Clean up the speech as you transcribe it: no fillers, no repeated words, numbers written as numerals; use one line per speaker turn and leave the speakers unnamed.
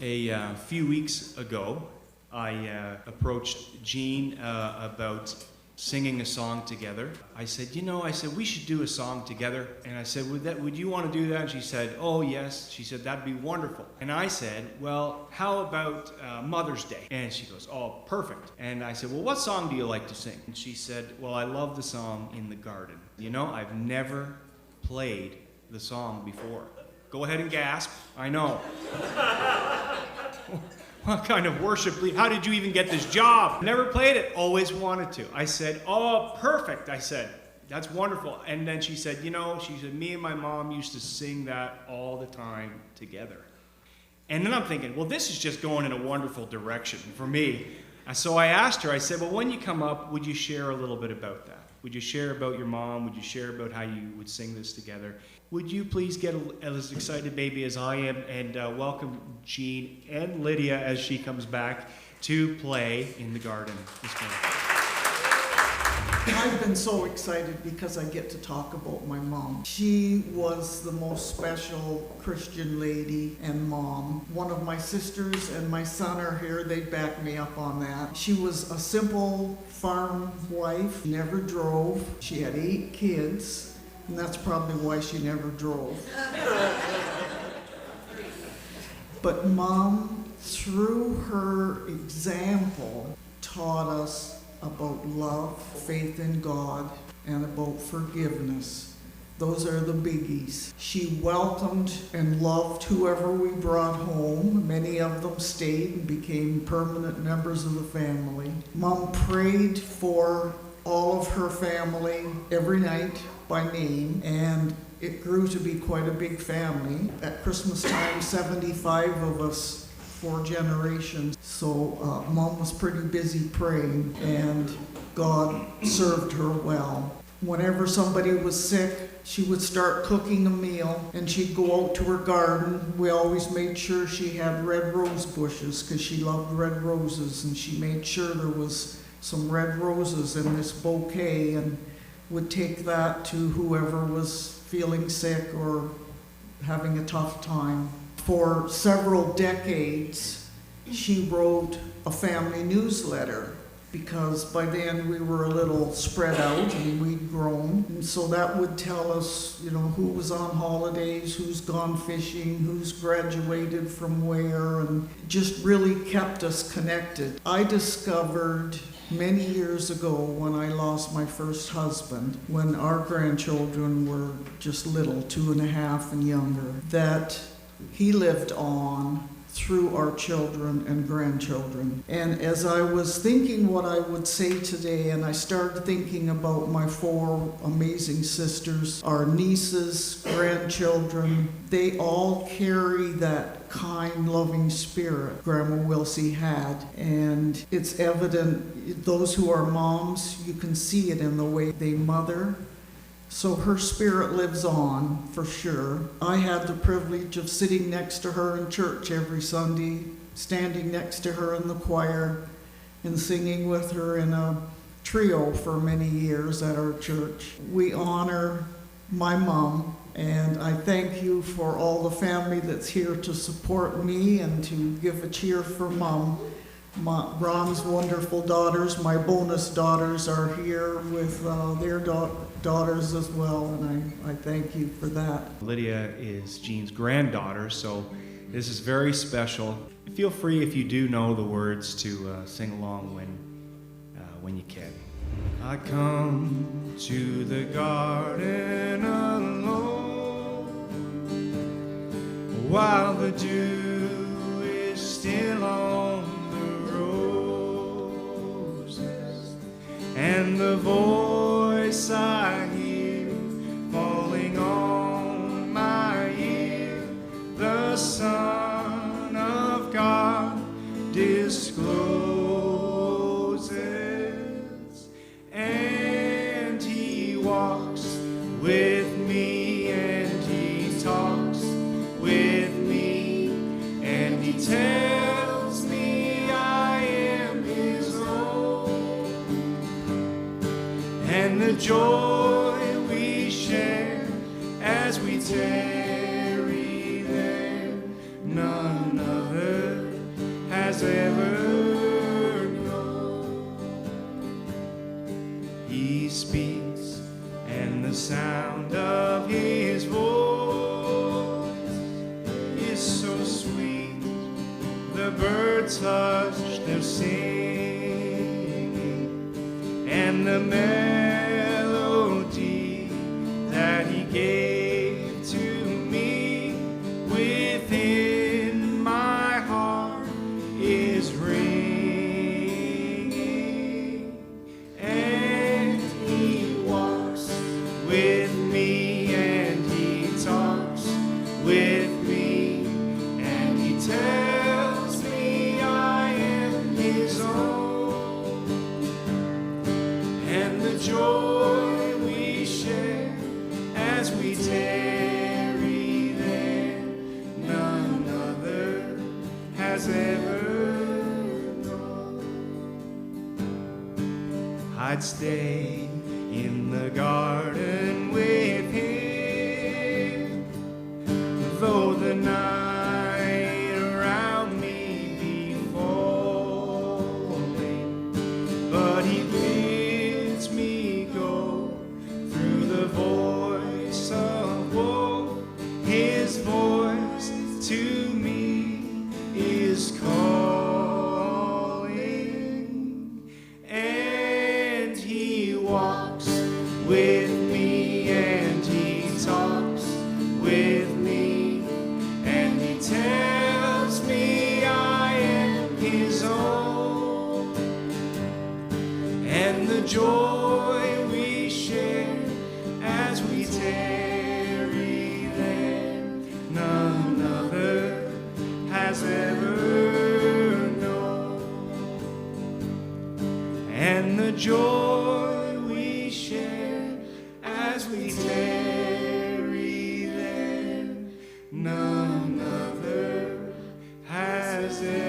A few weeks ago, I approached Jean about singing a song together. I said, we should do a song together. And I said, would you want to do that? And she said, oh, yes. She said, that'd be wonderful. And I said, well, how about Mother's Day? And she goes, oh, perfect. And I said, well, what song do you like to sing? And she said, well, I love the song In the Garden. I've never played the song before. Go ahead and gasp. I know. What kind of worship? How did you even get this job? Never played it. Always wanted to. I said, oh, perfect. I said, that's wonderful. And then she said, me and my mom used to sing that all the time together. And then I'm thinking, well, this is just going in a wonderful direction for me. So I asked her, I said, well, when you come up, would you share a little bit about that? Would you share about your mom? Would you share about how you would sing this together? Would you please get as excited, baby, as I am, and welcome Jean and Lydia as she comes back to play In the Garden this morning.
I've been so excited because I get to talk about my mom. She was the most special Christian lady and mom. One of my sisters and my son are here. They back me up on that. She was a simple farm wife, never drove. She had 8 kids. And that's probably why she never drove. But Mom, through her example, taught us about love, faith in God, and about forgiveness. Those are the biggies. She welcomed and loved whoever we brought home. Many of them stayed and became permanent members of the family. Mom prayed for all of her family every night by name, and it grew to be quite a big family. At Christmas time, 75 of us, 4 generations. So Mom was pretty busy praying, and God served her well. Whenever somebody was sick, she would start cooking a meal, and she'd go out to her garden. We always made sure she had red rose bushes because she loved red roses, and she made sure there was some red roses in this bouquet, and would take that to whoever was feeling sick or having a tough time. For several decades, she wrote a family newsletter because by then we were a little spread out and we'd grown. And so that would tell us, who was on holidays, who's gone fishing, who's graduated from where, and just really kept us connected. I discovered many years ago when I lost my first husband, when our grandchildren were just little, 2.5 and younger, that he lived on through our children and grandchildren. And as I was thinking what I would say today, and I started thinking about my 4 amazing sisters, our nieces, grandchildren, they all carry that kind, loving spirit Grandma Wilsey had. And it's evident, those who are moms, you can see it in the way they mother. So her spirit lives on, for sure. I had the privilege of sitting next to her in church every Sunday, standing next to her in the choir, and singing with her in a trio for many years at our church. We honor my mom, and I thank you for all the family that's here to support me and to give a cheer for Mom. Ron's wonderful daughters, my bonus daughters, are here with their daughters as well, and I thank you for that.
Lydia is Jean's granddaughter, so this is very special. Feel free, if you do know the words, to sing along when you can. I come to the garden alone while the dew is still on the roses, and the voice I hear falling on my ear, the Son of God discloses, and He walks with me, and He talks with me, and He tells me I am His own, and the joy we share as we tarry there, none other has ever known. He speaks, and the sound of his voice is so sweet. The birds hush their singing, and the melody that he gave to me within my heart is ringing. And he walks with me, and he talks with me, and he tells me I am his own. And the joy we share as we tarry there, none other has ever known. I'd stay in the garden with him, though the night around me be falling, but he bids me go through the voice of woe. His voice to me is calling, and he walks with me, and he talks with me, and he tells me I am his own. And the joy we share as we tarry there, none other has ever known. And the joy we share as we tarry there, none other has ever known.